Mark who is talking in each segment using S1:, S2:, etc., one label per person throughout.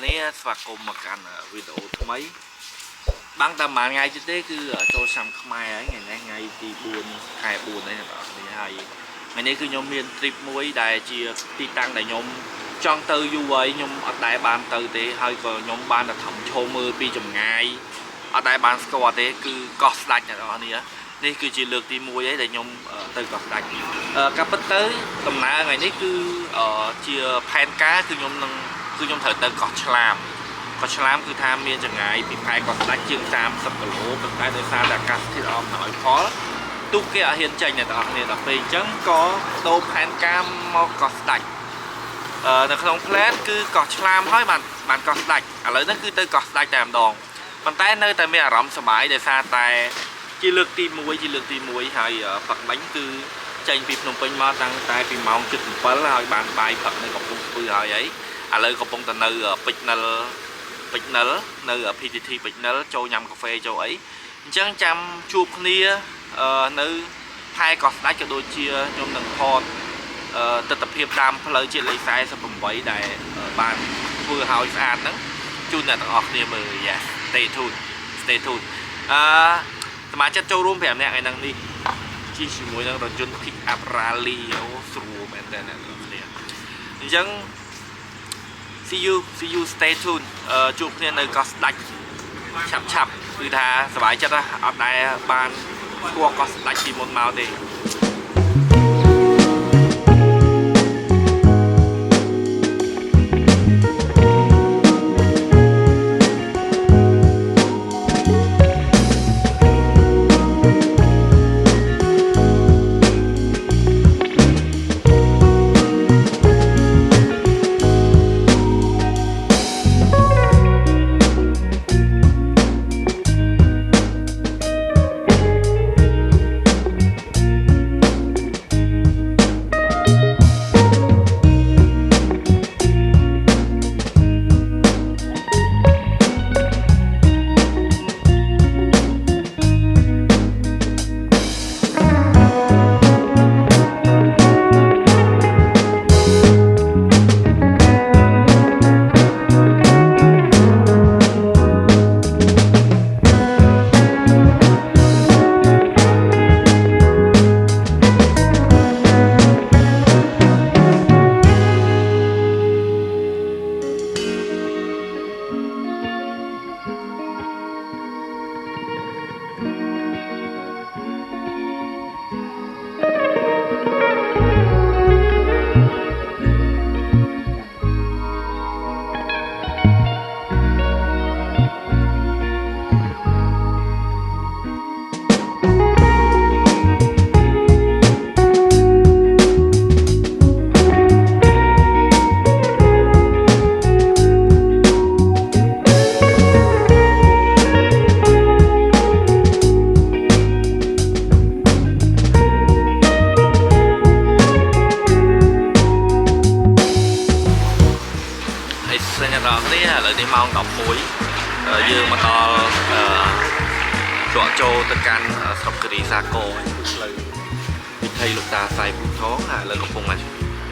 S1: នេះស្វាគមន៍មកកាន់វីដេអូថ្មីបាំងតែមួយថ្ងៃទេគឺចូលឆ្នាំខ្មែរហើយថ្ងៃទី4ខែ4នេះបងប្អូនហើយថ្ងៃនេះគឺខ្ញុំមាន trip មួយដែលជាទីតាំងដែលខ្ញុំចង់ទៅយូរហើយខ្ញុំអត់ដែលបានទៅទេហើយក៏ខ្ញុំបានតែធំឈោមើលពីចម្ងាយអត់ដែលបានស្គាល់ទេគឺកោះស្ដេចអ្នកនរនេះនេះគឺជាលើកទី1ហើយដែលខ្ញុំទៅកោះស្ដេចការពិតទៅដំណើរថ្ងៃនេះគឺជាផែនការគឺខ្ញុំត្រូវទៅកោះឆ្លាមកោះឆ្លាមគឺថាមានចម្ងាយពីផែកោះស្ដេចជាង30គីឡូប៉ុន្តែដោយសារតែអាកាសធាតុអំណោយផលទូកគេអត់ហ៊ានចេញអ្នកនរគ្នាដល់ពេលអញ្ចឹងក៏ដូរផែនការមកកោះស្ដេចនៅក្នុង plan គឺកោះឆ្លាមហើយបានកោះស្ដេចឥឡូវនេះគឺទៅកោះស្ដេចតែម្ដងប៉ុន្តែនៅតែមានអារម្មណ៍សប្បាយដោយសារតែជាលើកទី1ហើយផឹកមិញគឺចេញពីភ្នំពេញមកតាំងតែពីម៉ោង 7:07 ហើយបានបាយផឹកនៅកំពង់ស្ពឺហើយឥឡូវកំពុងតែនៅពេជ្រនិលនៅ PTT ពេជ្រនិលចូលញ៉ាំកាហ្វេចូលអីអញ្ចឹងចាំជួបគ្នានៅផែកោះស្ដេចក៏ដូចជាខ្ញុំនឹងថតទស្សនភាពតាមផ្លូវជាតិលេខ48ដែលបានធ្វើឲ្យស្អាតហ្នឹងជូនអ្នកទាំងអស់គ្នាមើលយ៉ា stay tuned សមាជិកចូលរួម5នាក់ថ្ងៃហ្នឹងនេះជិះជាមួយនឹងរថយន្ត pick up rally ស្រួលមែនតើអ្នកទាំងគ្នាអញ្ចឹង see you stay tuned ជួបគ្នានៅកោះស្ដេចឆាប់គឺថាសប្បាយចិត្តណាអត់ដែលបានស្គាល់កោះស្ដេចពីមុនមកទេឥឡូវនេះម៉ោង 11 យើងមកដល់ជាប់ចូលទៅកាន់ស្រុកគិរីសាគរផ្លូវវិថីលោកតាសៃពូថងហើយឥឡូវកំពុង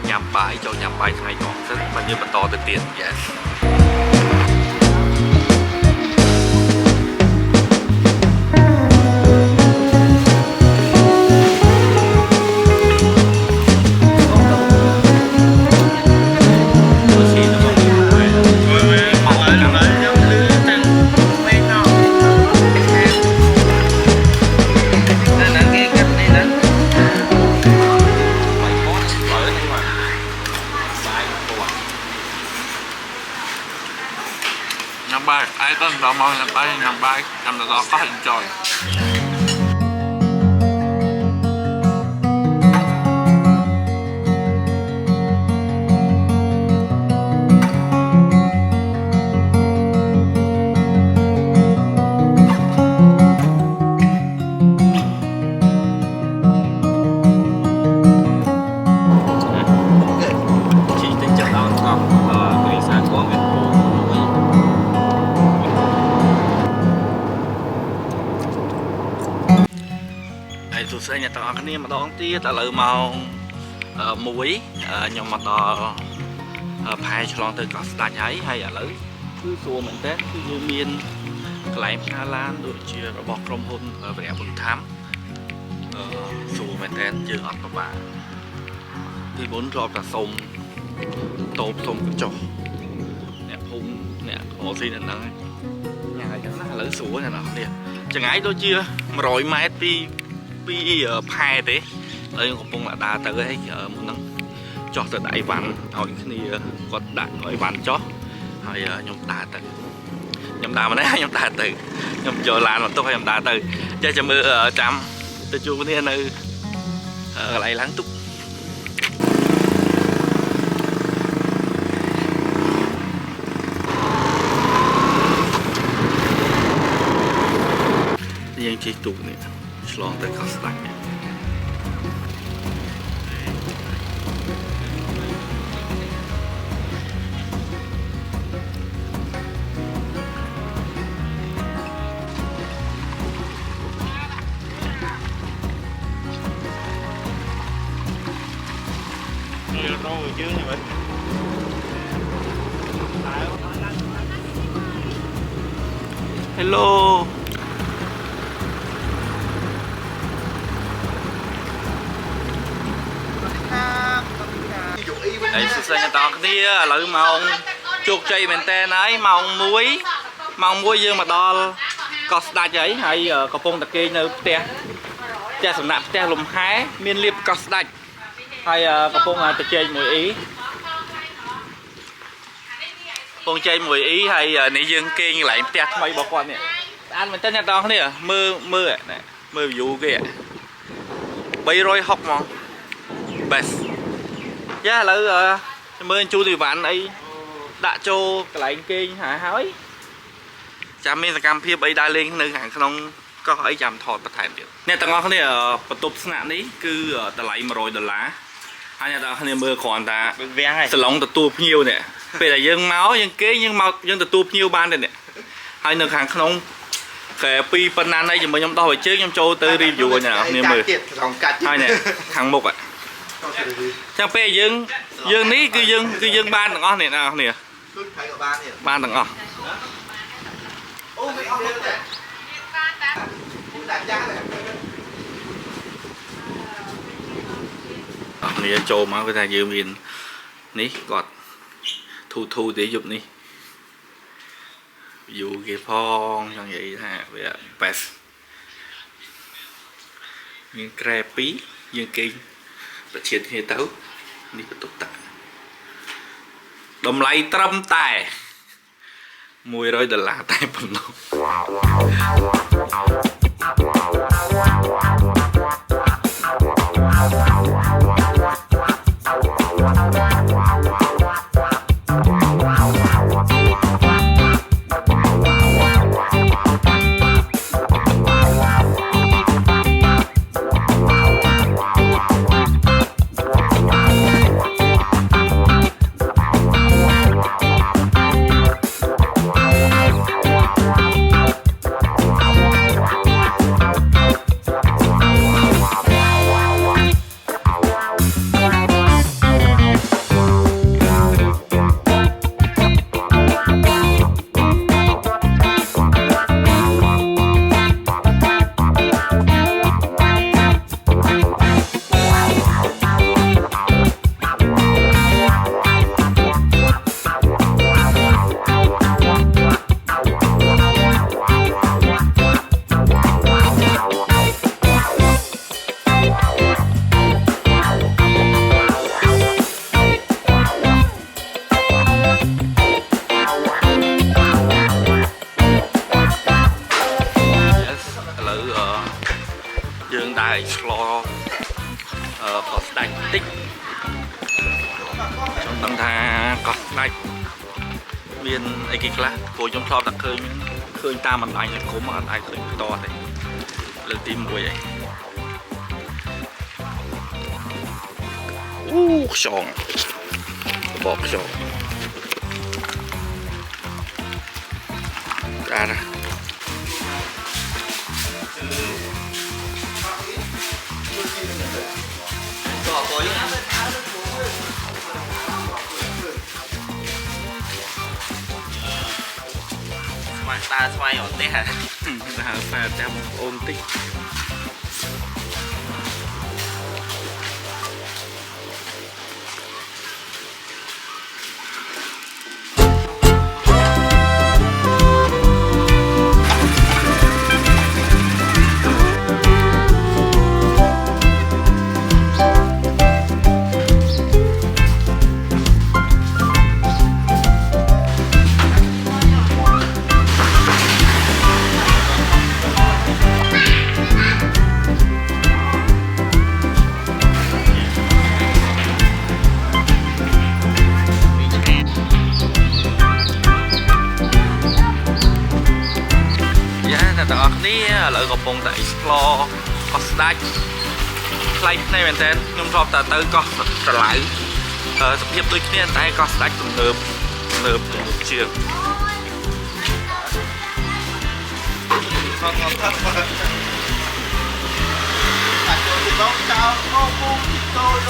S1: ញ៉ាំបាយចូលញ៉ាំបាយថ្ងៃត្រង់សិនបាទយើងបន្តទៅទៀត yes Nhằm bài, ai có đào màu nhằm bài, nhằm đó có hình tròn. Chỉ tính chất đó không, người xa có ngườiសួស្តីអ្នកទាំងអស់គ្នាម្ដងទៀតឥឡូវម៉ោង 1 ខ្ញុំមកដល់ផែឆ្លងទៅកោះស្ដេចហើយឥឡូវ គឺស្រួលមែនតើគឺយើងមានកន្លែងផ្សារឡានដូចជារបស់ក្រុមហ៊ុនវរៈបុនធម្មស្រួលមែនតើយើងអត់ពិបាកពីមុនធ្លាប់តែសុំតូបសុំកញ្ចុះអ្នកភូមិអ្នករកស៊ីនៅហ្នឹងញ៉ាំអញ្ចឹងណាឥឡូវស្រួលណាស់នេះចង្អាយដូចជា100ម៉ែត្រពីផែទេហើយកំពុងដើរទៅហើយមុនហ្នឹងចុះទៅដាក់អីវ៉ាន់ឲ្យគ្នាគាត់ដាក់អីវ៉ាន់ចុះហើយខ្ញុំដើរទៅខ្ញុំដើរមកនេះខ្ញុំដើរទៅខ្ញុំយកឡានមកទុកហើយខ្ញុំដើរទៅចេះចាំមើលចាំទៅជួបគ្នានៅកន្លែងឡើងទុកយើងជិះទូកនេះឆ្លងទៅកោះស្ដេចរងយើងហ្នឹង Hello ហើយសួស្តីអ្នកទាំងគ្នាឥឡូវម៉ោងជោគជ័យមែនតើហើយម៉ោង1យើងមកដល់កោះស្ដេចហើយកំពុងតែគេងនៅផ្ទះសំណាក់ផ្ទះលំហែមានលៀបកោះស្ដេចហើយកំពុងតែជែកមួយអ៊ីកំពុងជែកមួយអ៊ីហើយនេះយើងគេងកន្លែងផ្ទះថ្មីរបស់គាត់នេះស្អាតមែនតើអ្នកទាំងគ្នាមើល view គេ360ហ្មង best យ៉ាឥឡូវមើលជូនអីវ៉ាន់អីដាក់ចូលកន្លែងគេងហើយចាំមានសកម្មភាពអីដើរលេងនៅខាងក្នុងកោះអីចាំថតបន្ថែមទៀតអ្នកទាំងអស់គ្នាបន្ទប់ស្នាក់នេះគឺតម្លៃ$100ហើយអ្នកទាំងអស់គ្នាមើលគ្រាន់តែសាឡុងទទួលភ្ញៀវនេះពេលដែលយើងមកយើងទទួលភ្ញៀវបានទេនេះហើយនៅខាងក្នុងតែពីប៉ុណ្ណាណៃជាមួយខ្ញុំដោះឲ្យជើងខ្ញុំចូលទៅ review ឲ្យអ្នកទាំងអស់គ្នាមើលហើយនេះខាងមុខចាំពេលយើងនេះគឺយើងបានទាំងអស់អ្នកទាំងអស់គ្នាបានទាំងអស់អូមិនអស់ទេបានតាដាក់ចាស់អស់គ្នាចូលមកគឺថាយើងមាននេះគាត់ធូទេយប់នេះយូគេផងចង់និយាយថាវា best មានក្រែ2យើងគេងប្រឈានគ្នាទៅនេះបន្ទប់តាតម្លៃត្រឹមតែ$100តែប៉ុណ្ណោះយើងដើរឆ្លកោះស្ដេចតិចខ្ញុំដឹងថាកោះស្ដេចមានអីគេខ្លះព្រោះខ្ញុំធ្លាប់តែឃើញតាមបណ្ដាញសង្គមអត់អាចឃើញផ្ទាល់ទេលើកទី1ឯងអូខ្យងបបខ្យងចាណា
S2: ស្វាយអត់ទេហ่ะ
S1: ហៅប៉ាចាំអូនតិចឥឡូវកំពុងតែ explore កោះស្ដេចថ្លៃភ្នែកមែនតើខ្ញុំធ្លាប់តែទៅកោះស្រឡៅសភាពដូចគ្នាតែកោះស្ដេចទំនើបជាង
S2: អាចចូលទីបងចោលអូពូទីតូច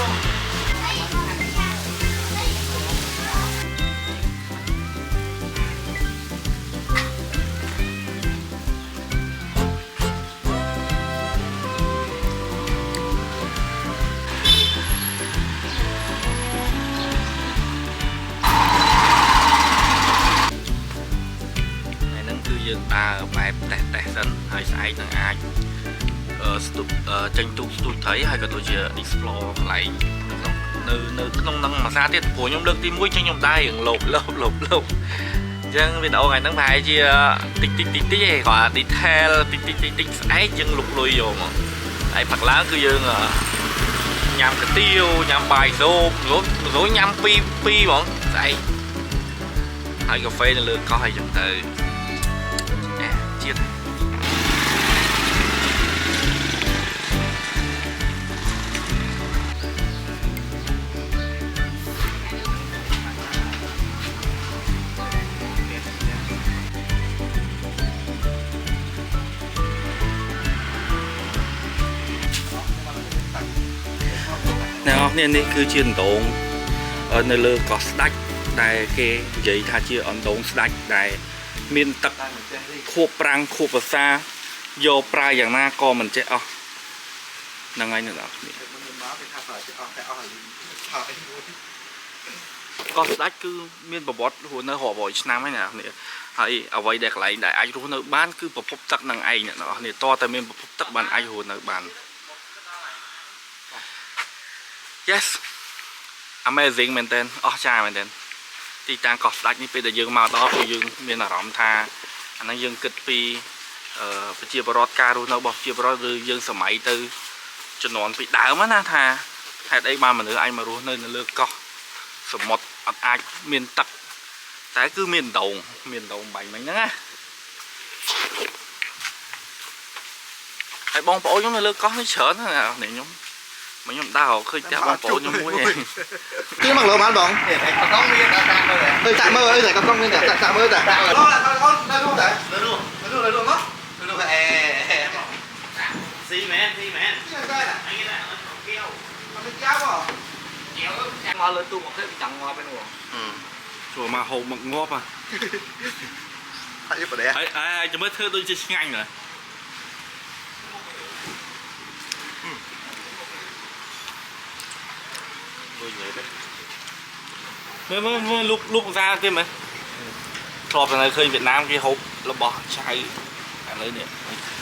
S1: យើងដើរបែបតេះសិនហើយស្អែកនឹងអាចចេញទូកស្ទូចត្រីហើយក៏ដូចជា explore កន្លែងនៅក្នុងនឹងមួយសារទៀតព្រោះខ្ញុំលើកទី1ចឹងខ្ញុំដើររៀងលោបអញ្ចឹងវីដេអូថ្ងៃហ្នឹងប្រហែលជាតិចទេគាត់ detail តិចស្អែកយើងលុកលុយយកមកហើយផឹកឡើងគឺយើងញ៉ាំកាទៀវញ៉ាំបាយសូបញ៉ាំពីរហ្មងស្អែកហើយកាហ្វេនៅលើកោះអីចឹងទៅជាតិអ្នកនរនេះគឺជាអណ្ដូងនៅលើកោះស្ដេចដែលគេនិយាយថាជាអណ្ដូងស្ដេចដែលមានទឹកខួបប្រាំងខួបភាសាយកប្រើយ៉ាងណាក៏មិនចេះអស់ហ្នឹងហើយអ្នកនរគ្នាកោះស្ដេចគឺមានប្រវត្តិរស់នៅរាប់រយឆ្នាំហើយអ្នកនរគ្នាហើយអ្វីដែលកន្លែងដែលអាចរស់នៅបានគឺប្រភពទឹកនឹងឯងអ្នកនរគ្នាតតែមានប្រភពទឹកបានអាចរស់នៅបានYes amazing មែនទែនអស្ចារ្យមែនទែនទីតាំងកោះស្ដេចនេះពេលដែលយើងមកដល់គឺយើងមានអារម្មណ៍ថាអាហ្នឹងយើងគិតពីប្រជាពលរដ្ឋការរស់នៅរបស់ប្រជាពលរដ្ឋឬយើងសម័យទៅជំនាន់ពីដើមណាថាហេតុអីបានមនុស្សអាចមករស់នៅលើកោះសមុទ្រអត់អាចមានទឹកតែគឺមានដងបាញ់មិញហ្នឹងណាហើយបងប្អូនខ្ញុំនៅលើកោះនេះច្រើនណាស់ខ្ញុំខ្ញុំដើរឃើញផ្ទះបងប្អូនខ្ញុំមួយឯង
S2: គឺមកលើបានបងកង់មានតែតាមមើលទៅចាក់មើលអីតែកង់មានតែចាក់មើលតែអូអូនៅនោះតែនៅនោះមកអេស៊ីមែនចាំតែអីណាកៀវអត់កៀវបងកៀវមកលើទូមកទៅចង់ងាប់ឯនោះ
S1: ចូលមកហូបមកងាប់
S2: ហើយប្រដេ
S1: ហើយចាំមើលធ្វើដូចជាឆ្ងាញ់ហ៎មើលលុបសារទៀតមើលធ្លាប់តែនៅឃើញវៀតណាមគេហូបរបស់ឆៅឥឡូវនេះ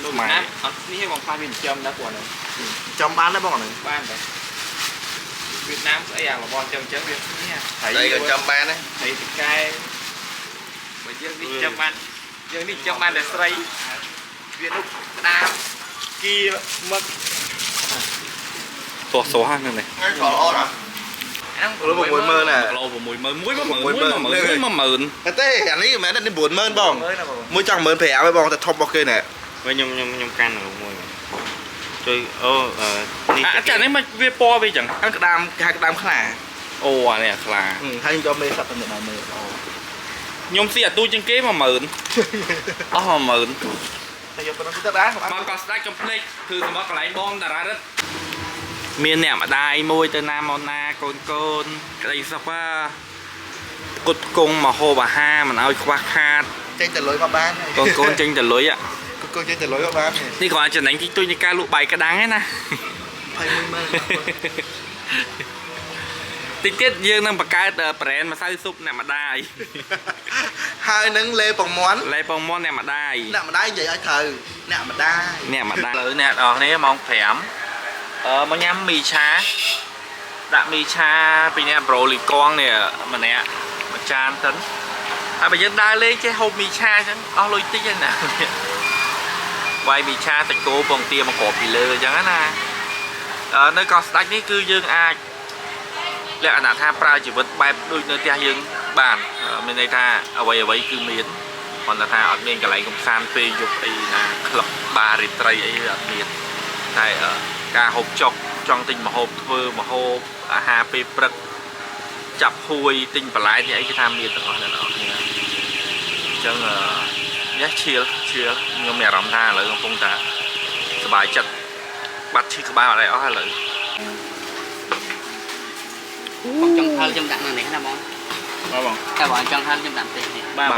S2: លុបណាអត់នេះបងខ្លាចវាចិញ្ចឹមដែរពួកហ្នឹងចិញ្ចឹមបានដែរបងហ្នឹងបានដែរវៀតណាមស្អីអារបស់ចិញ្ចឹមវានេះហើយក៏ចិញ្ចឹមបានដែរហើយទីកែបើយើងនេះចិញ្ចឹមបានយើងនេះចិញ្ចឹមបានតែស្រីវានោះដាមគីមឹក
S1: ទោះសោះហ្នឹងនេះ
S2: ក៏ល្អណាស់
S1: អាគីឡូ60000ណាគីឡូ60000 10000
S2: ទេអានេះមិនមែននេះ90000បងមួយចង់15000ឯងបងតែធំរបស់គេណែ
S1: ខ្ញុំកាន់មួយជួយនេះចានេះមកវាពណ៌វាចឹង
S2: ក្តាមគេហៅក្តាមខ្លា
S1: អូអានេះខ្លា
S2: ហើយខ្ញុំយកមេសត្វទៅដល់មើល
S1: ខ្ញុំស៊ីអាទូជាងគេ10000អស់10000
S2: តែយកប៉ុណ្ណឹងទៅដែរ
S1: មកកោះស្ដេចកុំភ្លេចគឺសម្រាប់កន្លែងបងតារារិទ្ធមានអ្នកម្ដាយមួយទៅណាមកណាកូនក្តីសុខគុតគង់មកហូបអាហារមិនឲ្យខ្វះខាត
S2: ចេញទៅលុយមកបានកូនចេញទៅលុយอ่ะកូនចេញទៅលុយមកបាននេះគាត់ចំណេញទីទុយនៃការលក់បាយក្តាំងហ្នឹងណា21ម៉ឺនតិចទៀតយើងនឹងបង្កើតប្រេនម្សៅស៊ុបអ្នកម្ដាយហើយនឹងលេពងមាន់អ្នកម្ដាយនិយាយឲ្យត្រូវអ្នកម្ដាយឥឡូវអ្នកនរគ្នាម៉ោង5មកញ៉ាំមីឆាដាក់មីឆាពីអ្នកប្រូលីកងនេះម្នាក់មួយចានទៅហើយបើយើងដើរលេងចេះហូបមីឆាអញ្ចឹងអស់លុយតិចហ្នឹងណាវាយមីឆាសាច់គោពងទាមកគ្របពីលើអញ្ចឹងណានៅកោះស្ដេចនេះគឺយើងអាចលក្ខណៈថាប្រើជីវិតបែបដូចនៅផ្ទះយើងបានមានន័យថាអ្វីគឺមានគាត់ថាអត់មានកន្លែងកំសាន្តពេលយប់អីណាក្លឹបបារីត្រីអីអត់មានតែការហូបចុកចង់ទិញម្ហូបធ្វើម្ហូបអាហារពេលព្រឹកចាប់ហួយទិញបន្លែនេះអីគេថាមានទាំងអស់អ្នកនរគ្នាអញ្ចឹងយ៉ាឈៀលខ្ញុំមានអារម្មណ៍ថាឥឡូវកំពុងតែសប្បាយចិត្តបាត់ឈឺក្បាលអត់អីអស់ហើយឥឡូវ
S3: បងចង់ថើខ្ញុំដាក់នៅនេះណាបងតែបងចង់ថើខ្ញុំដាក់នេះ
S1: បាទ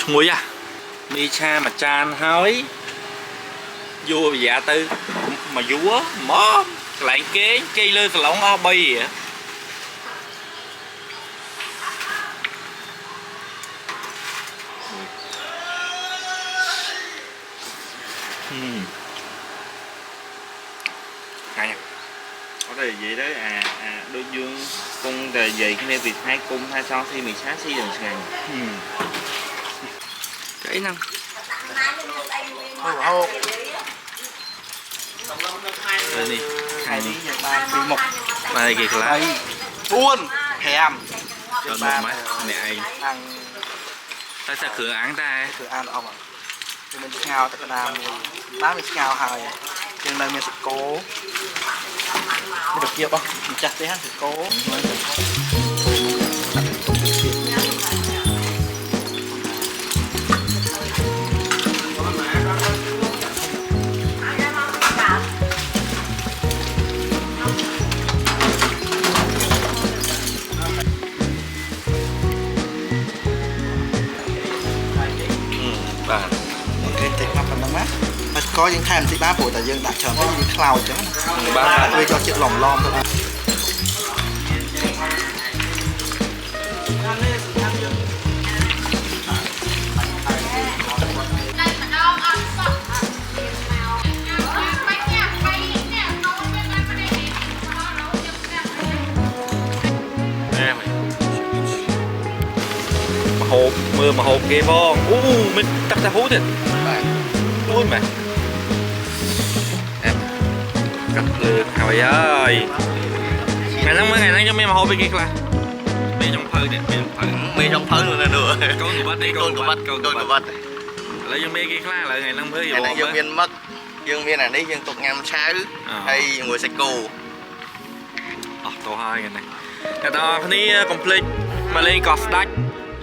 S1: ឈ្ងុយមីឆាមួយចានហើយយួរប្រយ៉ាទៅមកយួរមកកន្លែងគេលើសាឡុងអស់3có thể vậy đấy đôi dương cung về vậy cái này việc hai cung hai son thì mình sáng si đường ngày cái năng đây đi hai đi một đây kìa lá buôn thèm cho một mấy mẹ anh ta sẽ cửa án ta cửa án ông ạ mình ngào tất cả bán mình ngào hời trên đây mình sẽ cố được kia không mình chặt thế thì cố có những thèm thì ba buổi tại dương đã chờ cái gì cloud chứ ba nuôi cho chiếc lồng lom thôi hộp mưa mà hộp ghê phong mình tắt ra hút rồi ui mà cắt lượt hồi ơi ngày nắng cho mày mà hộp bên kia là mày trong phơi nè mày trong phơi luôn nè được con của bắt đi con của bắt lấy cho mày kia là lại ngày nắng mới ngày nắng dương viên mất dương viên này đấy dương tục ngâm sáu hay người sạch cù tổ hai ngày này cái đó này complete mà lên cọt đách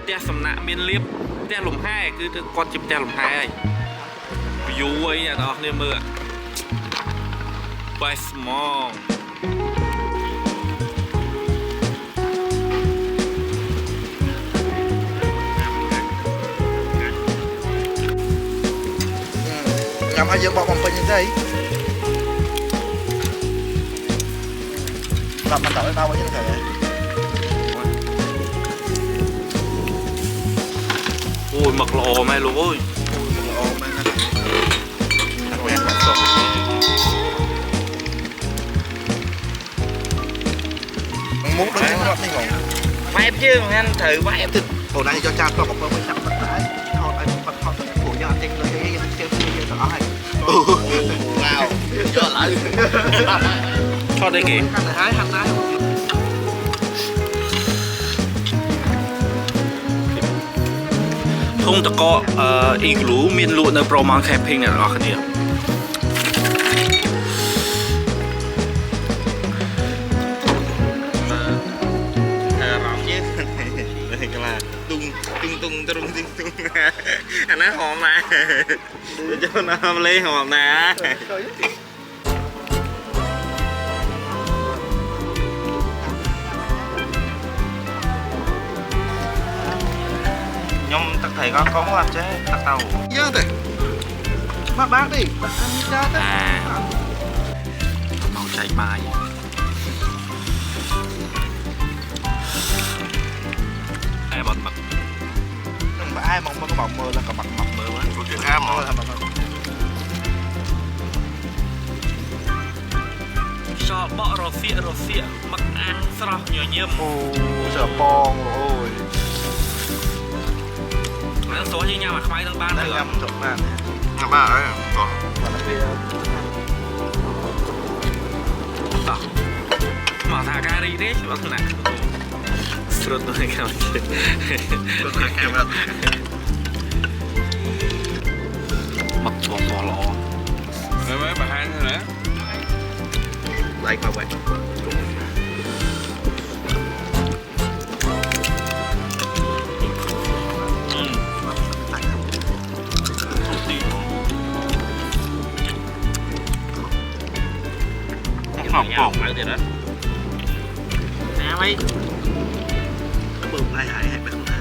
S1: te sầm nạ miên liếp te lùm hai cứ con chim te lùm hai ấy view ấy nhà đó nên mưa by small làm hai giờ bọc bằng như thế làm mình đợi tao với như thế ôi mực lò mày luôn ơi mực lò mày ăn quen bạn sọt muốn đứng trên gót đi còn vẹp chứ mà anh thử vẹp thì hồi nay cho cha con một phần mới sắm tất cả thôi anh vật thôi của nhà anh lên cái chơi chơi tỏ hay wow cho lại cho đây kìa hành thái không ta có igloo miền lụa nơi Promount Camping này đó cái gì tung anh nói hòm mà để cho nó lấy hòm nè
S2: nhom tắc thầy có ăn chứ tắc tàu dơ thế mà bác đi ăn ra thế
S1: màu cháy mai ai bật mặt
S2: mà ai mong có bọc mơ là có mặt mọc mơ quá có chuyện ham thôi
S1: cho bọ rò xịa mặc ăn sọt nhiều nhiêm
S2: sợ bong rồi
S1: ăn số như nhau mà khoai thằng ban này
S2: nhầm trộn bàn
S4: Ngắm ba ấy có
S2: và nó kia
S1: mở thả cà ri đấy chứ bác nè sốt nó cái nào chứ
S4: có thằng em đó
S1: mặc chùa lọ
S4: mấy bà hai nữa đấy
S2: đánh vào vậy
S1: bỏng lại thì đó nè mấy
S2: bự ai hại hay phải không hả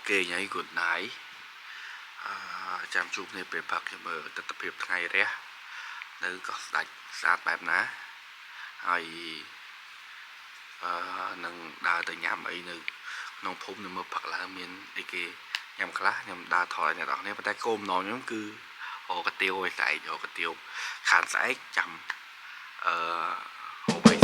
S1: kê nhảy gột nái chăm chụp này về phật cho mở tập hiệp ngày đấy nữ có đánh sát bẹp náហើយនឹងដើរទៅញ៉ាំអីនៅក្នុងភូមិនឹងមើលផឹកឡើងមានអីគេញ៉ាំខ្លះខ្ញុំដើរថយអ្នកនរគ្នាប៉ុន្តែគោលបំណងខ្ញុំគឺអូកាទៀវឲ្យស្អែកអូកាទៀវខានស្អែកចាំហូបអី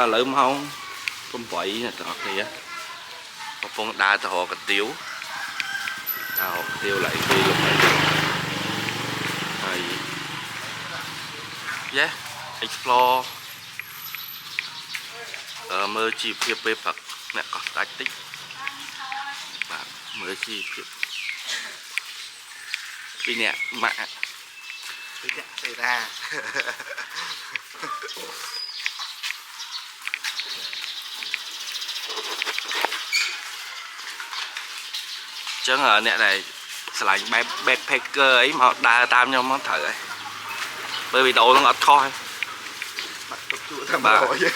S1: lợi mong không vậy nè tọt này á một con đa tọt cái tiêu đào tiêu lại đi lúc này yeah explore mơ chi phiệp về Phật nè có tách tích và mơ chi phiệp vì nè mạ
S2: Cái nhạc xảy ra.
S1: chẳng ở nè này lạnh backpacker ấy mà đa tam nhau món thử ấy bởi vì đồ nó ngọt thôi
S2: Mặt tục trụ thầm
S1: Bà.
S2: rồi chứ.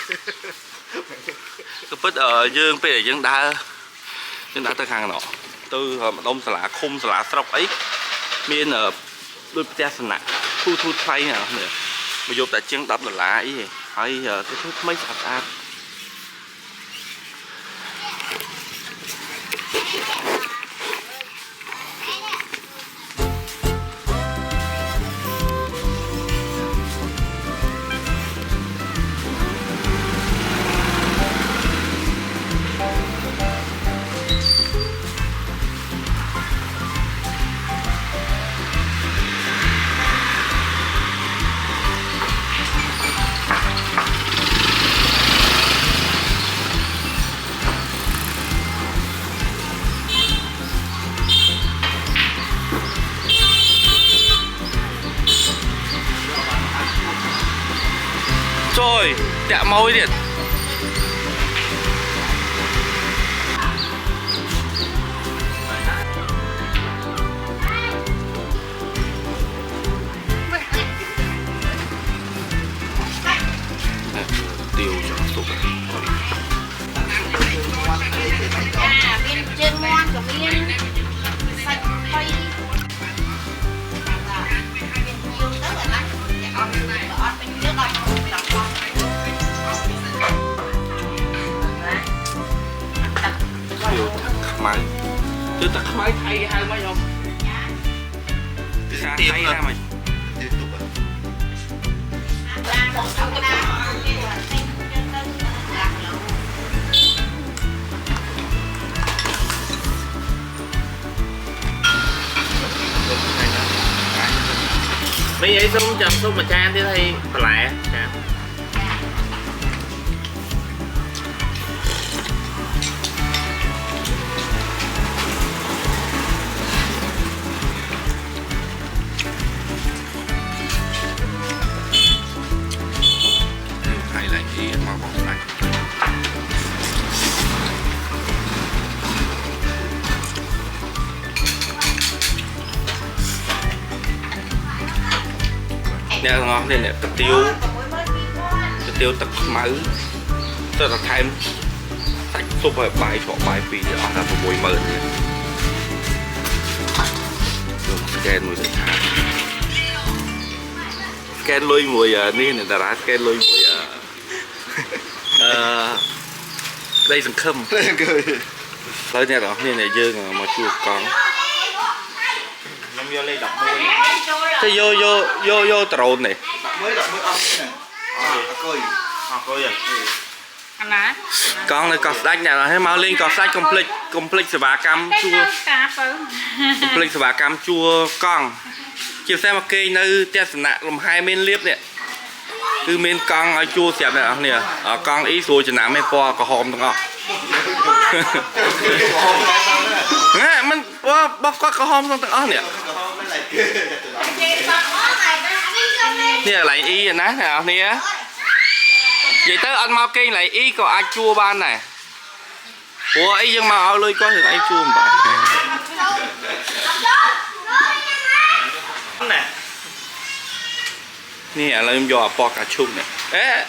S1: cái bít ở dương bây giờ dân đã tới hàng nọ từ đông xà lá khung xà lá sọc ấy miền ở đôi xe xà nạ thu thay nè nè mà vô tại chân đập là lá ấy gì hay cái thứ mấy sạch rồi chạm môi điện tiêu cho nó sụp
S5: viên chân ngon của viên sạch phay nhiều rất là lắm ở bên trước đây
S1: tiêu tắc máy thay hai mấy không xa thay ra mày
S3: mấy ấy xuống chậm xuống mà chan thế thì phải lẹ chan
S1: thay lại thì mau bỏ lại nè ngon đây nè cái tiêu tắc máu rất là thêm tách xúc vào bài chỗ bài vì họ là một mùi mờn đường scan mùi thịt thà scan lôi mùi nên là đã scan lôi mùi đây dừng khâm tới nè đó nên là dương mà chua con
S2: Nó vô lên đọc môi.
S1: cái vô trộn này
S2: Mới đọc môi ong này. Coi. Coi à.
S5: anh á
S1: con này cọt đách này là hay mau lên cọt sách complete sả bá cam chua complete sả bá cam chua con chiều xem mà cây nơi tia sả nạ làm hai bên liếp nè từ bên con ở chua xẹp này nè ở con ý rồi chừng nào mới po có hòm đúng không nè mình bóc có hòm xong từng nè nè lại y rồi nè nè vậy tới anh mau cây lại ý có ai chua ban này ủa ấy nhưng mà ao lôi có thì ai chua mà
S2: Nè.
S1: nè là em dò po cả chung này ế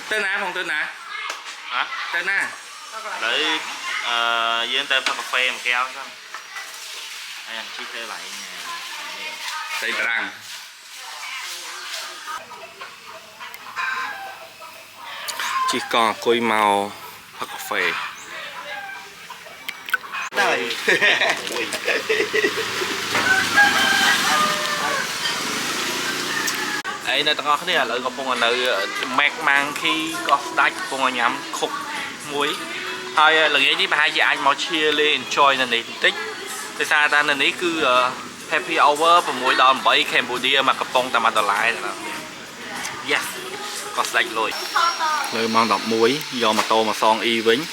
S1: tên nào không tên nào
S2: Hả?
S1: tên nào
S2: Để với tên pha cà phê mà keo chứ. Đây anh chia tê lại nè.
S1: tên răng chỉ còn cối màu hoặc cà phê
S2: Đây.
S1: ngày này tao có này là có phong là mẹt mang khi có đách phong nhắm khúc muối hai lần ấy đi ba hai chị anh mau chia lên enjoy này tích tại sao ta này cứ happy hour và muối đòn bấy Cambodia mà cặp phong ta mà lại là yes có đách rồi lời mang đọc muối do mà tô mà son y vĩnh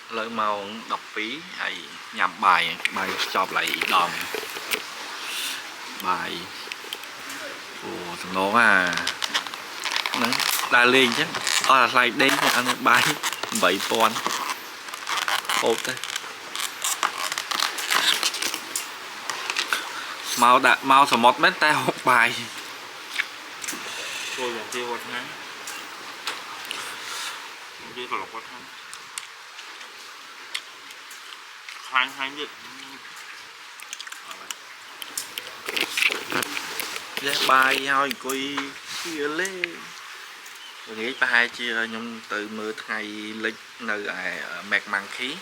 S1: lời màu đọc phí hay nhằm bài chọc lại đòn bài của thằng nó nó đa lên chứ là lại đây ăn bài 7 hộp đây màu sờ một mét tay hộp bài
S2: tôi là tiêu vật ngắn đi vào lọc vật ngắn hai nhật
S1: bài thôi coi kia lên tôi nghĩ ba hai chia nhung từ mưa ngày lịch nơi mẹt màng khí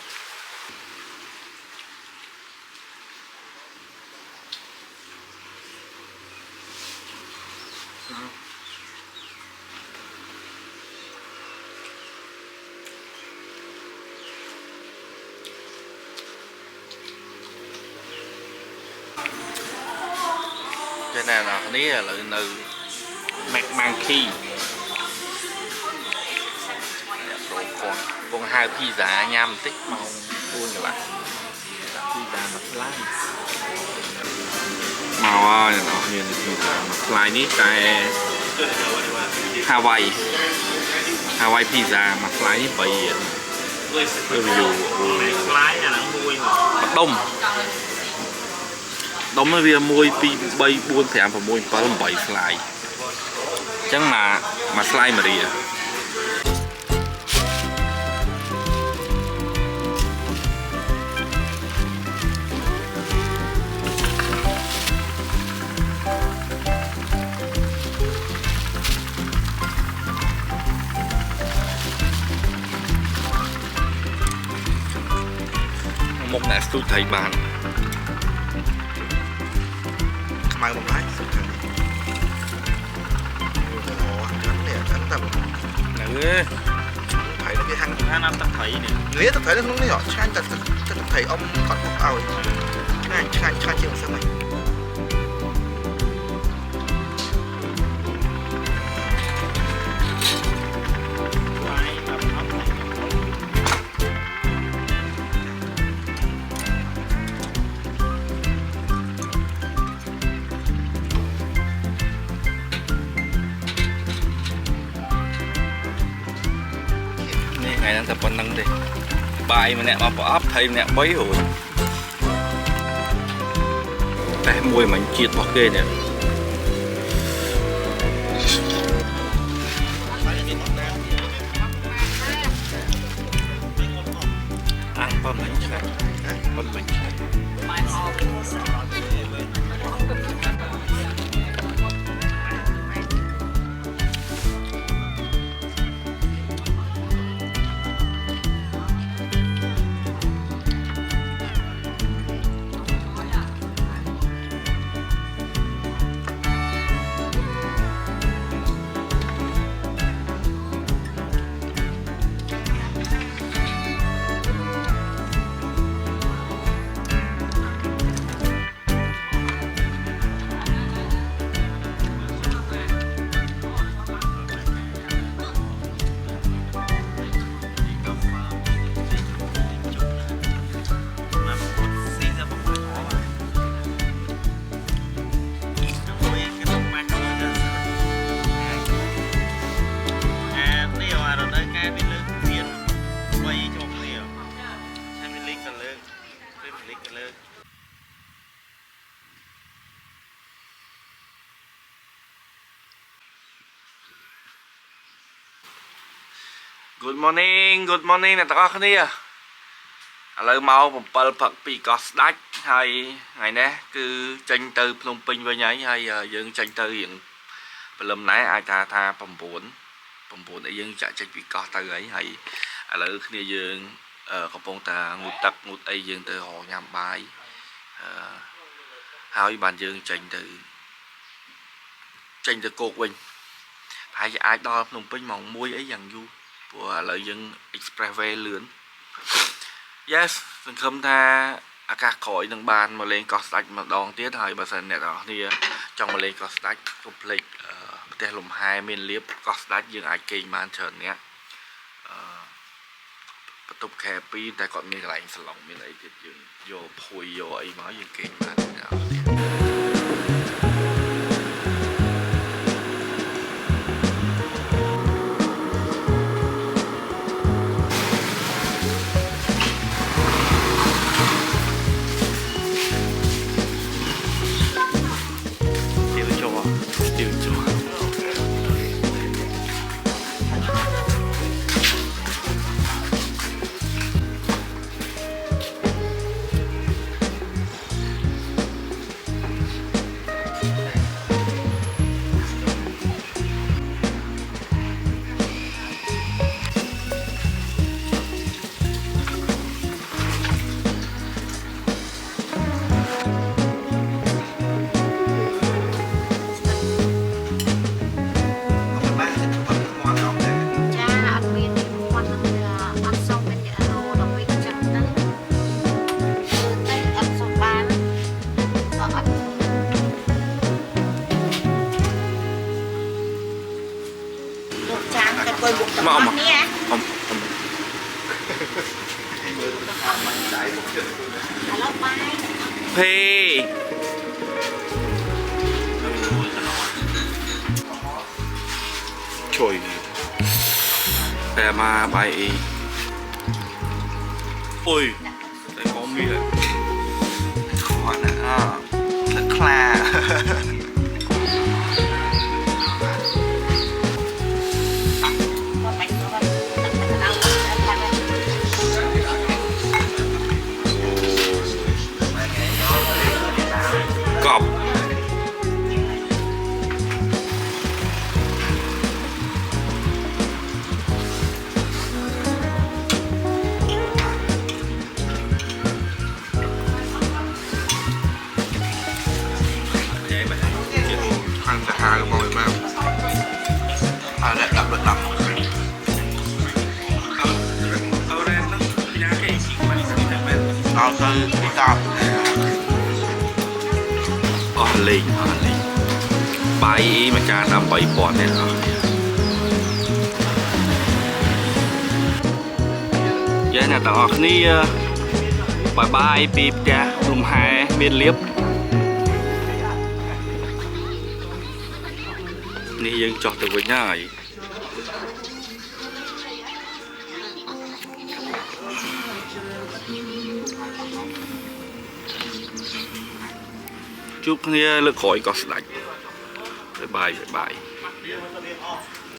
S1: cái này là ní là nơi mẹt màng khí còn hai pizza nhằm tích màu buôn các bạn pizza mặt lái màu ơi nó hiện pizza mặt lái ní cái Hawaii pizza mặt lái ní bởi review
S2: lái là nó mùi
S1: mặt đông đông nó vì mùi bay buôn thèm và mùi có làm bậy slide chẳng mà slide mà đi một nét tôi thấy bạn
S4: mai một lái
S1: nữ
S4: thấy nó cái hăng
S2: năm ta thấy nè
S4: nếu ta thấy nó không nhỏ chanh ta thấy ông còn một ảo này chanh chịu sao mày
S1: ngày đang tập vận năng đi bài mà nè mà bỏ ấp thầy nè bấy rồi đây mùi mình chiết bọc ghê nè ăn bơm bánh chạy bơm bánh chạy Good morning អ្នកទាំងអស់គ្នាឥឡូវមក7 ព្រឹកពីកោះស្ដាច់ហើយថ្ងៃនេះគឺចេញទៅភ្នំពេញវិញហើយយើងចេញទៅរៀងព្រលឹមណែអាចថា9អីយើងចាក់ចេញពីកោះទៅហើយឥឡូវគ្នាយើង កំពុងតែងូតទឹកងូតអីយើងទៅរកញ៉ាំបាយហើយបានយើងចេញទៅគោកវិញហើយអាចដល់ភ្នំពេញម៉ោង 1 អីយ៉ាងយូរព្រោះឥឡូវយើង expressway លឿន Yes សង្ឃឹមថាឱកាសក្រោយនឹងបានមកលេងកោះស្ដេចម្ដងទៀតហើយបើសិនអ្នកនរគ្នាចង់មកលេងកោះស្ដេចកុំភ្លេចផ្ទះលំហែមានលៀបកោះស្ដេចយើងអាចគេងបានច្រើនអ្នកបន្ទប់ខែ2តែគាត់មានកន្លែងសាឡុងមានអីទៀតយើងយកភួយយកអីមកយើងគេងបានអ្នកនរគ្នាមកមកនេះអ៊ំភេជួយតែមកបាយអីអូយតែកុំមានគាត់ណាទឹកខ្លាកប់ខាងសាហាវមកឯមកអត់ដាក់បិទដាក់អរ៉ែននោះញ៉ាំគេមិនស្គាល់មែនដល់ទៅទីតាប់អស់លេងបាយមួយចានដល់ 3,000 នេះយើងអ្នកទាំងអស់គ្នាបាយពីផ្ទះលំហែមានលៀបនេះយើងចោះទៅវិញហើយជួបគ្នាលើក្រោយកោះស្ដេចបាយ